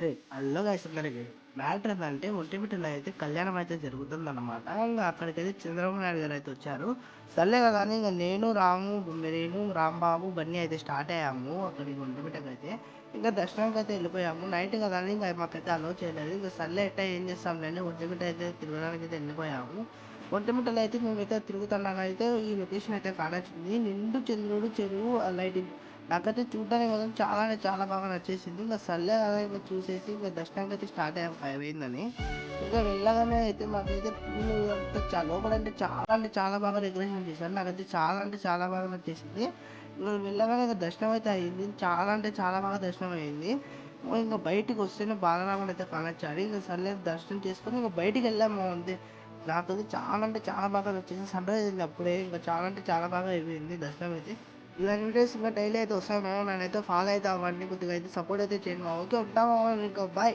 Hello guys అందరికి matter ఏంటంటే ఒంటిమిట్టలో అయితే కళ్యాణం అయితే జరుగుతుందన్నమాట. ఇంకా అక్కడికైతే చంద్రబాబు నాయుడు గారు అయితే వచ్చారు. సర్లే కదా అని ఇంకా నేను రాంబాబు బన్నీ అయితే స్టార్ట్ అయ్యాము అక్కడికి ఒంటిమిట్టకి అయితే. ఇంకా దర్శనానికి అయితే వెళ్ళిపోయాము. నైట్ కదా అని ఇంకా మాకైతే అలో చేయలేదు. ఇంకా సర్లే ఎట్టా ఏం చేస్తాంలేండి ఒంటిమిట్ట అయితే తిరగడానికి అయితే వెళ్ళిపోయాము. ఒంటిమిట్టలో అయితే మేమైతే తిరుగుతున్నాక అయితే ఈ లొకేషన్ అయితే కానొచ్చింది. నిండు చంద్రుడు చెరువు ఆ లైటింగ్ నాకైతే చూడడానికి మాత్రం చాలా అంటే చాలా బాగా నచ్చేసింది. ఇంకా సర్లే కదా ఇంకా చూసేసి ఇంకా దర్శనానికి అయితే స్టార్ట్ అయ్యాం 5 అయిందని. ఇంకా వెళ్ళగానే అయితే మాకైతే పూలు అంతా లోపల అంటే చాలా బాగా డెకరేషన్ చేశారు. నాకైతే చాలా అంటే చాలా బాగా నచ్చేసింది. ఇంకా వెళ్ళగానే ఇంకా దర్శనం అయితే అయింది. చాలా అంటే చాలా బాగా దర్శనం అయింది. ఇంకా బయటికి వస్తేనే బాలరాముడు అయితే కానొచ్చాడు. ఇంకా సర్లే దర్శనం చేసుకొని ఇంకా బయటికి వెళ్ళాము అంతే. నాకైతే చాలా అంటే చాలా బాగా నచ్చింది. సన్ రైజ్ అయింది అప్పుడే. ఇంకా చాలా అంటే చాలా బాగా అయిపోయింది దర్శనం అయితే. ఇలాంటి వీడియోస్ ఇంకా డైలీ అయితే వస్తాను. నేనైతే ఫాలో అయితే అవ్వండి. కొద్దిగా అయితే సపోర్ట్ అయితే చేయండి. ఓకే ఉంటాము ఇంకా బాయ్.